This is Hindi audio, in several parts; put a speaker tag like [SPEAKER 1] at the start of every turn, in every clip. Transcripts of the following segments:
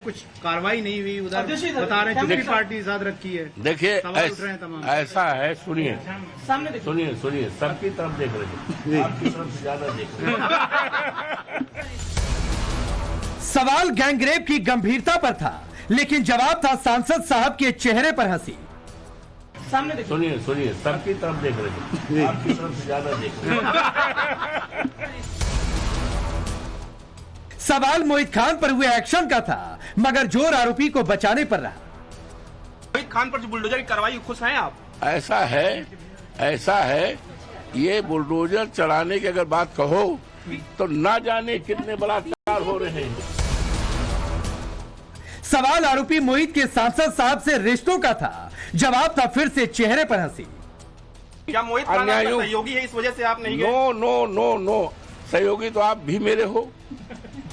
[SPEAKER 1] कुछ कार्रवाई नहीं हुई उधर बता रहे हैं चुनावी पार्टी साथ रखी है।
[SPEAKER 2] देखिए
[SPEAKER 1] तमाम
[SPEAKER 2] ऐसा है, सुनिए सुनिए सबकी तरफ देख रहे हैं, आपकी तरफ से ज्यादा देख रहे हैं।
[SPEAKER 3] सवाल गैंगरेप की गंभीरता पर था, लेकिन जवाब था सांसद साहब के चेहरे पर हंसी।
[SPEAKER 2] सुनिए सबकी तरफ देख रहे हैं, आपकी तरफ से ज्यादा देख रहे हैं।
[SPEAKER 3] सवाल मोहित खान पर हुए एक्शन का था, मगर जोर आरोपी को बचाने पर रहा।
[SPEAKER 4] मोहित खान पर जो बुलडोजर की कार्रवाई, खुश हैं आप?
[SPEAKER 2] ऐसा है ये बुलडोजर चढ़ाने की अगर बात कहो तो ना जाने कितने बलात्कार हो रहे हैं।
[SPEAKER 3] सवाल आरोपी मोहित के सांसद साहब से रिश्तों का था, जवाब था फिर से चेहरे पर हंसी।
[SPEAKER 4] क्या मोहित खान आपका सहयोगी है, इस वजह से आप नहीं गए?
[SPEAKER 2] नो सहयोगी तो आप भी मेरे हो,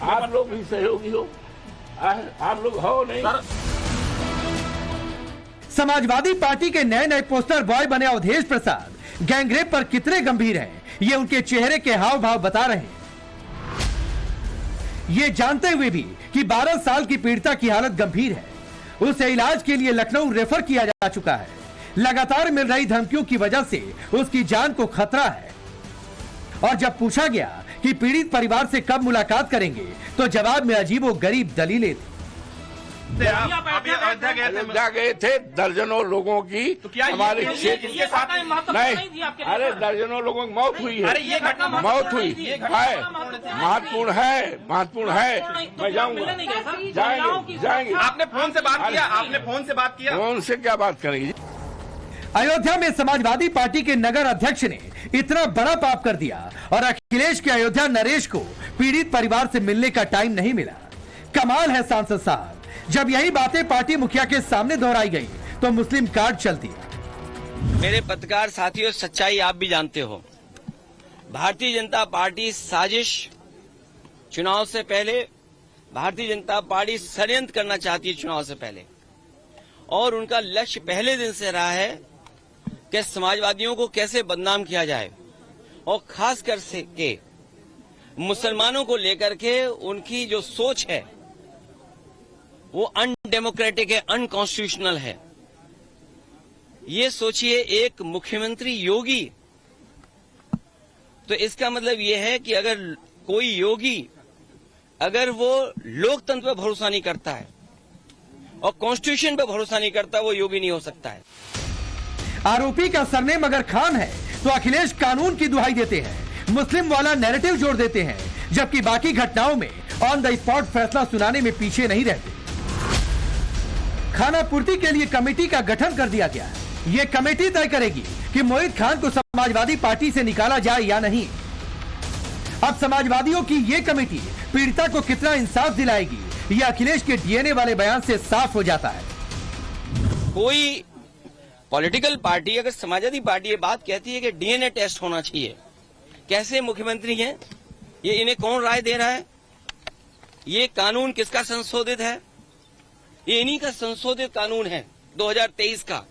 [SPEAKER 2] आप लोग भी सहयोगी हो, आप लोग हो नहीं।
[SPEAKER 3] समाजवादी पार्टी के नए पोस्टर बॉय बने अवधेश प्रसाद गैंगरेप पर कितने गंभीर हैं, ये उनके चेहरे के हाव भाव बता रहे हैं। ये जानते हुए भी कि 12 साल की पीड़िता की हालत गंभीर है, उसे इलाज के लिए लखनऊ रेफर किया जा चुका है। लगातार मिल रही धमकियों की वजह से उसकी जान को खतरा है। और जब पूछा गया कि पीड़ित परिवार से कब मुलाकात करेंगे, तो जवाब में अजीबोगरीब दलीलें थी।
[SPEAKER 2] अयोध्या गए थे, दर्जनों लोगों की
[SPEAKER 4] तो क्या
[SPEAKER 2] हमारे क्षेत्र नहीं, अरे दर्जनों लोगों की मौत हुई है।
[SPEAKER 4] अरे ये घटना
[SPEAKER 2] मौत हुई है, महत्वपूर्ण है। मैं जाऊंगा, जाएंगे।
[SPEAKER 4] आपने फोन से बात किया?
[SPEAKER 2] फोन से क्या बात करेंगे?
[SPEAKER 3] अयोध्या में समाजवादी पार्टी के नगर अध्यक्ष ने इतना बड़ा पाप कर दिया और अखिलेश के अयोध्या नरेश को पीड़ित परिवार से मिलने का टाइम नहीं मिला। कमाल है सांसद साहब, जब यही बातें पार्टी मुखिया के सामने दोहराई गई तो मुस्लिम कार्ड चल दिया।
[SPEAKER 5] मेरे पत्रकार साथियों, सच्चाई आप भी जानते हो। भारतीय जनता पार्टी साजिश, चुनाव से पहले भारतीय जनता पार्टी षड्यंत्र करना चाहती है चुनाव से पहले, और उनका लक्ष्य पहले दिन से रहा है कि समाजवादियों को कैसे बदनाम किया जाए, और खास कर से के मुसलमानों को लेकर के उनकी जो सोच है वो अनडेमोक्रेटिक है, अनकॉन्स्टिट्यूशनल है। ये सोचिए, एक मुख्यमंत्री योगी, तो इसका मतलब ये है कि अगर कोई योगी अगर वो लोकतंत्र पर भरोसा नहीं करता है और कॉन्स्टिट्यूशन पर भरोसा नहीं करता, वो योगी नहीं हो सकता है।
[SPEAKER 3] आरोपी का सरनेम अगर खान है तो अखिलेश कानून की दुहाई देते हैं, मुस्लिम वाला नैरेटिव जोड़ देते हैं, जबकि बाकी घटनाओं में ऑन द स्पॉट फैसला सुनाने में पीछे नहीं रहते। खाना पूर्ति के लिए कमेटी का गठन कर दिया गया है। ये कमेटी तय करेगी कि मोहित खान को समाजवादी पार्टी से निकाला जाए या नहीं। अब समाजवादियों की ये कमेटी पीड़िता को कितना इंसाफ दिलाएगी, ये अखिलेश के डीएनए वाले बयान से साफ हो जाता है।
[SPEAKER 5] कोई पॉलिटिकल पार्टी, अगर समाजवादी पार्टी ये बात कहती है कि डीएनए टेस्ट होना चाहिए, कैसे मुख्यमंत्री हैं ये, इन्हें कौन राय दे रहा है? ये कानून किसका संशोधित है? ये इन्हीं का संशोधित कानून है 2023 का,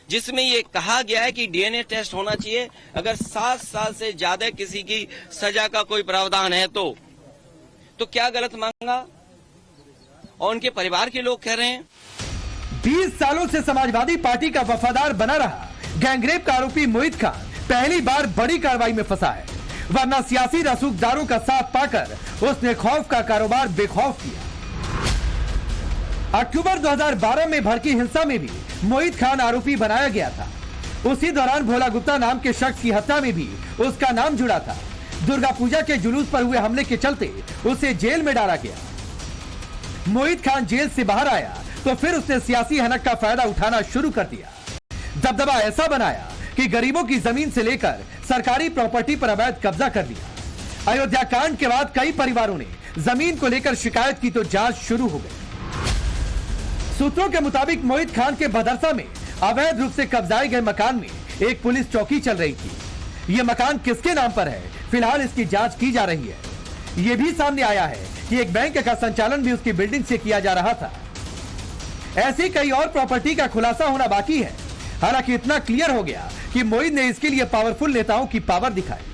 [SPEAKER 5] जिसमें ये कहा गया है कि डीएनए टेस्ट होना चाहिए अगर 7 साल से ज्यादा किसी की सजा का कोई प्रावधान है तो क्या गलत मांगा? और उनके परिवार के लोग कह रहे हैं
[SPEAKER 3] 20 सालों से समाजवादी पार्टी का वफादार बना रहा गैंगरेप का आरोपी मोहित खान पहली बार बड़ी कार्रवाई में फंसा है, वरना सियासी रसूखदारों का साथ पाकर उसने खौफ का कारोबार बेखौफ किया। अक्टूबर 2012 में भड़की हिंसा में भी मोहित खान आरोपी बनाया गया था। उसी दौरान भोला गुप्ता नाम के शख्स की हत्या में भी उसका नाम जुड़ा था। दुर्गा पूजा के जुलूस पर हुए हमले के चलते उसे जेल में डाला गया। मोहित खान जेल से बाहर आया तो फिर उसने सियासी हनक का फायदा उठाना शुरू कर दिया। दबदबा ऐसा बनाया कि गरीबों की जमीन से लेकर सरकारी प्रॉपर्टी पर अवैध कब्जा कर दिया। अयोध्या कांड के बाद कई परिवारों ने जमीन को लेकर शिकायत की तो जांच शुरू हो गई। सूत्रों के मुताबिक मोहित खान के भदरसा में अवैध रूप से कब्जाए गए मकान में एक पुलिस चौकी चल रही थी। ये मकान किसके नाम पर है, फिलहाल इसकी जांच की जा रही है। ये भी सामने आया है कि एक बैंक का संचालन भी उसकी बिल्डिंग से किया जा रहा था। ऐसी कई और प्रॉपर्टी का खुलासा होना बाकी है। हालांकि इतना क्लियर हो गया कि मोहित ने इसके लिए पावरफुल नेताओं की पावर दिखाई।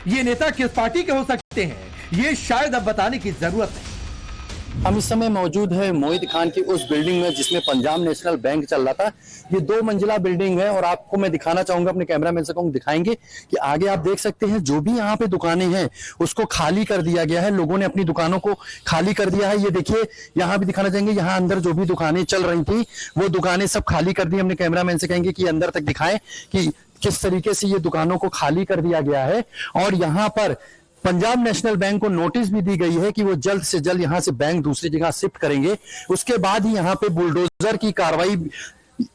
[SPEAKER 3] ये नेता किस पार्टी के हो सकते हैं, ये शायद अब बताने की जरूरत है।
[SPEAKER 6] हम इस समय मौजूद है मोहित खान की उस बिल्डिंग में जिसमें पंजाब नेशनल बैंक चल रहा था। ये 2 मंजिला बिल्डिंग है और आपको मैं दिखाना चाहूंगा, अपने कैमरामैन से कहूंगा दिखाएंगे कि आगे आप देख सकते हैं जो भी यहाँ पे दुकानें हैं उसको खाली कर दिया गया है। लोगों ने अपनी दुकानों को खाली कर दिया है। ये देखिए यहाँ भी दिखाना चाहेंगे, यहाँ अंदर जो भी दुकानें चल रही थी वो दुकानें सब खाली कर दी। अपने कैमरामैन से कहेंगे कि अंदर तक दिखाएं कि किस तरीके से ये दुकानों को खाली कर दिया गया है। और यहाँ पर पंजाब नेशनल बैंक को नोटिस भी दी गई है कि वो जल्द से जल्द यहां से बैंक दूसरी जगह शिफ्ट करेंगे। उसके बाद ही यहां पे बुलडोजर की कार्रवाई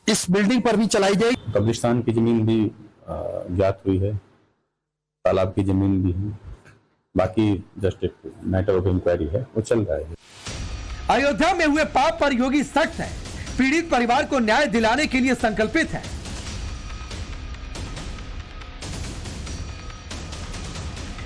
[SPEAKER 6] इस बिल्डिंग पर भी चलाई जाएगी।
[SPEAKER 7] कब्रिस्तान की जमीन भी ज्ञात हुई है, तालाब की जमीन भी है, बाकी जस्ट एक मैटर ऑफ इंक्वायरी है, वो चल रहा है।
[SPEAKER 3] अयोध्या में हुए पाप पर योगी सख्त है, पीड़ित परिवार को न्याय दिलाने के लिए संकल्पित है।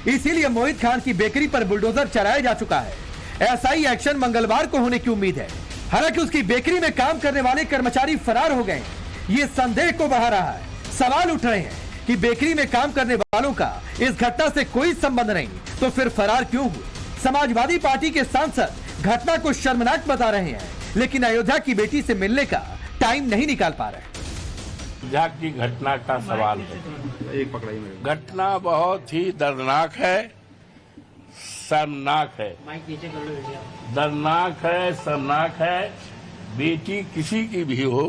[SPEAKER 3] इसीलिए मोहित खान की बेकरी पर बुलडोजर चलाया जा चुका है। ऐसा ही एक्शन मंगलवार को होने की उम्मीद है। हालांकि उसकी बेकरी में काम करने वाले कर्मचारी फरार हो गए। ये संदेह को बढ़ा रहा है। सवाल उठ रहे हैं कि बेकरी में काम करने वालों का इस घटना से कोई संबंध नहीं, तो फिर फरार क्यों हुए? समाजवादी पार्टी के सांसद घटना को शर्मनाक बता रहे हैं, लेकिन अयोध्या की बेटी से मिलने का टाइम नहीं निकाल पा रहे।
[SPEAKER 2] अयोध्या की घटना का सवाल है।
[SPEAKER 1] एक पकड़ाई में
[SPEAKER 2] घटना बहुत ही दर्दनाक है, शर्मनाक है। दर्दनाक है, शर्मनाक है। बेटी किसी की भी हो,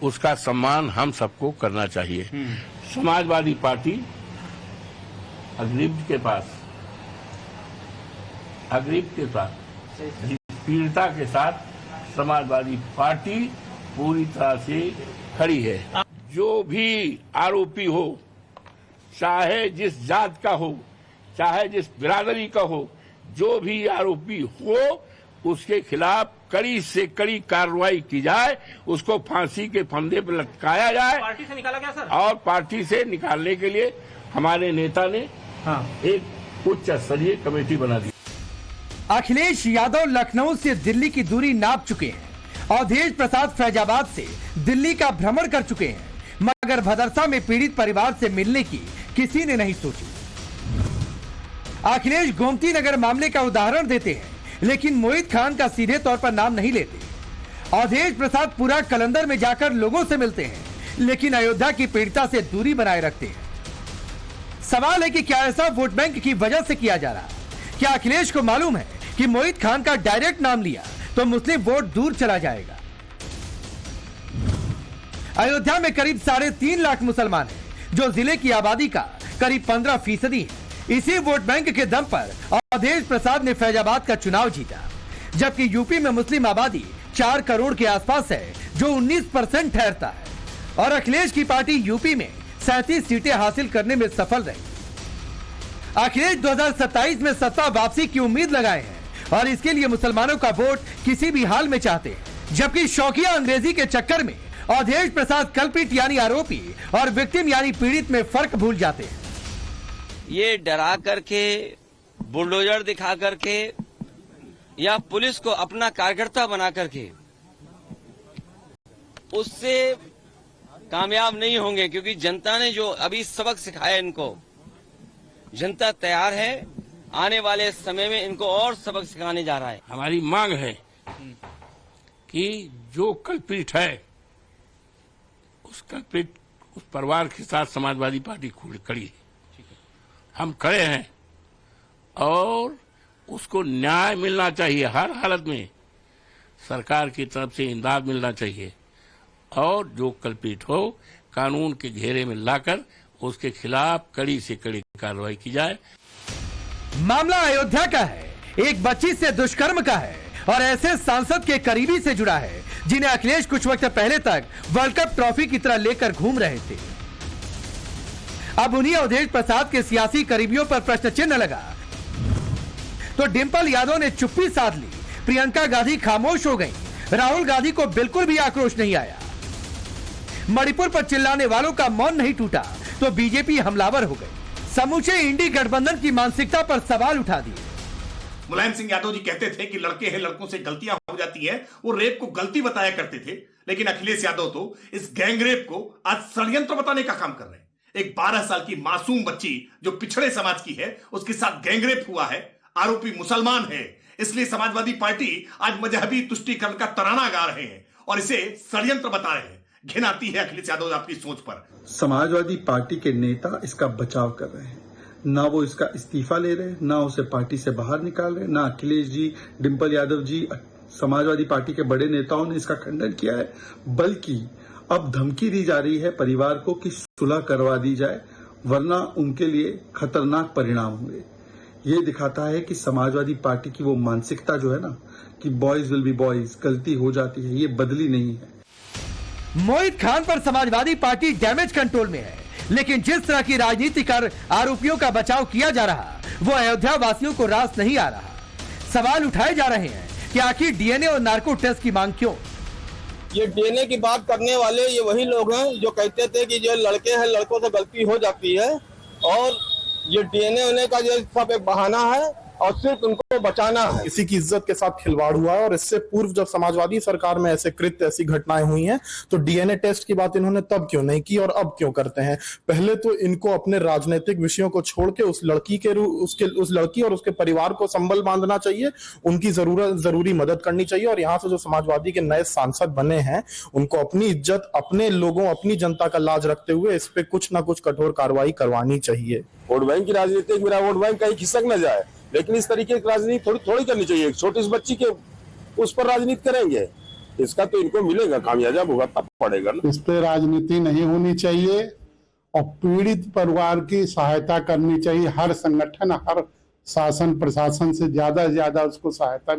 [SPEAKER 2] उसका सम्मान हम सबको करना चाहिए। समाजवादी पार्टी अग्रिम के पास पीड़िता के साथ समाजवादी पार्टी पूरी तरह से खड़ी है। जो भी आरोपी हो, चाहे जिस जात का हो, चाहे जिस बिरादरी का हो, जो भी आरोपी हो उसके खिलाफ कड़ी से कड़ी कार्रवाई की जाए, उसको फांसी के फंदे पर लटकाया जाए।
[SPEAKER 4] पार्टी से निकाला गया सर?
[SPEAKER 2] और पार्टी से निकालने के लिए हमारे नेता ने एक उच्च स्तरीय कमेटी बना दी।
[SPEAKER 3] अखिलेश यादव लखनऊ से दिल्ली की दूरी नाप चुके हैं। अवधेश प्रसाद फैजाबाद से दिल्ली का भ्रमण कर चुके हैं, मगर भदरसा में पीड़ित परिवार से मिलने की किसी ने नहीं सोची। अखिलेश गोमती नगर मामले का उदाहरण देते हैं, लेकिन मोहित खान का सीधे तौर पर नाम नहीं लेते। अवधेश प्रसाद पूरा कलंदर में जाकर लोगों से मिलते हैं, लेकिन अयोध्या की पीड़िता से दूरी बनाए रखते हैं। सवाल है कि क्या ऐसा वोट बैंक की वजह से किया जा रहा है? क्या अखिलेश को मालूम है कि मोहित खान का डायरेक्ट नाम लिया तो मुस्लिम वोट दूर चला जाएगा? अयोध्या में करीब 3.5 लाख मुसलमान हैं, जो जिले की आबादी का करीब 15% है। इसी वोट बैंक के दम पर अवधेश प्रसाद ने फैजाबाद का चुनाव जीता, जबकि यूपी में मुस्लिम आबादी 4 करोड़ के आसपास है, जो 19% ठहरता है। और अखिलेश की पार्टी यूपी में 37 सीटें हासिल करने में सफल रही। अखिलेश 2027 में सत्ता वापसी की उम्मीद लगाए हैं और इसके लिए मुसलमानों का वोट किसी भी हाल में चाहते हैं, जबकि शौकिया अंग्रेजी के चक्कर में अवधेश प्रसाद कल्पित यानी आरोपी और विक्टिम यानी पीड़ित में फर्क भूल जाते हैं।
[SPEAKER 5] ये डरा करके, बुलडोजर दिखा करके या पुलिस को अपना कार्यकर्ता बना करके उससे कामयाब नहीं होंगे, क्योंकि जनता ने जो अभी सबक सिखाया इनको, जनता तैयार है। आने वाले समय में इनको और सबक सिखाने जा रहा है।
[SPEAKER 2] हमारी मांग है कि जो कल्पित है उस परिवार के साथ समाजवादी पार्टी खड़ी है। हम खड़े हैं और उसको न्याय मिलना चाहिए। हर हालत में सरकार की तरफ से इमदाद मिलना चाहिए और जो कल्पित हो कानून के घेरे में लाकर उसके खिलाफ कड़ी से कड़ी कार्रवाई की जाए।
[SPEAKER 3] मामला अयोध्या का है, एक बच्ची से दुष्कर्म का है और ऐसे सांसद के करीबी से जुड़ा है जिन्हें अखिलेश कुछ वक्त पहले तक वर्ल्ड कप ट्रॉफी की तरह लेकर घूम रहे थे। अब उन्हीं अवधेश प्रसाद के सियासी करीबियों पर प्रश्न चिन्ह लगा तो डिंपल यादव ने चुप्पी साध ली, प्रियंका गांधी खामोश हो गई, राहुल गांधी को बिल्कुल भी आक्रोश नहीं आया। मणिपुर पर चिल्लाने वालों का मौन नहीं टूटा तो बीजेपी हमलावर हो गई। समूचे इंडी गठबंधन की मानसिकता पर सवाल उठा दिए।
[SPEAKER 8] मुलायम सिंह यादव जी कहते थे कि लड़के हैं, लड़कों से गलतियां हो जाती हैं, वो रेप को गलती बताया करते थे, लेकिन अखिलेश यादव तो इस गैंग रेप को आज षड्यंत्र बताने का काम कर रहे हैं। एक 12 साल की मासूम बच्ची जो पिछड़े समाज की है, उसके साथ गैंग रेप हुआ है, आरोपी मुसलमान है। इसलिए समाजवादी पार्टी आज मजहबी तुष्टीकरण का तराना गा रहे हैं और इसे षड्यंत्र बता रहे हैं। घिन आती है अखिलेश यादव आपकी सोच पर।
[SPEAKER 9] समाजवादी पार्टी के नेता इसका बचाव कर रहे हैं, ना वो इसका इस्तीफा ले रहे, ना उसे पार्टी से बाहर निकाल रहे, ना अखिलेश जी, डिंपल यादव जी, समाजवादी पार्टी के बड़े नेताओं ने इसका खंडन किया है, बल्कि अब धमकी दी जा रही है परिवार को कि सुलह करवा दी जाए, वरना उनके लिए खतरनाक परिणाम होंगे। ये दिखाता है कि समाजवादी पार्टी की वो मानसिकता जो है ना कि बॉयज विल बी बॉयज, गलती हो जाती है, ये बदली नहीं है।
[SPEAKER 3] मोहित खान पर समाजवादी पार्टी डैमेज कंट्रोल में है, लेकिन जिस तरह की राजनीति कर आरोपियों का बचाव किया जा रहा वो अयोध्या वासियों को रास नहीं आ रहा। सवाल उठाए जा रहे हैं कि आखिर डीएनए और नार्को टेस्ट की मांग क्यों?
[SPEAKER 10] ये डीएनए की बात करने वाले ये वही लोग हैं जो कहते थे कि जो लड़के हैं लड़कों से गलती हो जाती है, और ये डीएनए होने का जो सब एक बहाना है और सिर्फ उनको बचाना है।
[SPEAKER 11] किसी की इज्जत के साथ खिलवाड़ हुआ है, और इससे पूर्व जब समाजवादी सरकार में ऐसे कृत्य, ऐसी घटनाएं हुई हैं, तो डीएनए टेस्ट की बात इन्होंने तब क्यों नहीं की और अब क्यों करते हैं? पहले तो इनको अपने राजनीतिक विषयों को छोड़ के उस लड़की और उसके परिवार को संबल बांधना चाहिए, उनकी जरूरी मदद करनी चाहिए। और यहाँ से जो समाजवादी के नए सांसद बने हैं उनको अपनी इज्जत, अपने लोगों, अपनी जनता का लाज रखते हुए इस पे कुछ ना कुछ कठोर कार्रवाई करवानी चाहिए।
[SPEAKER 10] वोट बैंक की राजनीति, मेरा वोट बैंक कहीं खिसक न जाए, लेकिन इस तरीके की राजनीति थोड़ी करनी चाहिए। एक छोटी सी बच्ची के उस पर राजनीति करेंगे, इसका तो इनको मिलेगा, खामियाजा भुगतना पड़ेगा ना।
[SPEAKER 11] इस पे राजनीति नहीं होनी चाहिए और पीड़ित परिवार की सहायता करनी चाहिए। हर संगठन, हर शासन प्रशासन से ज्यादा उसको सहायता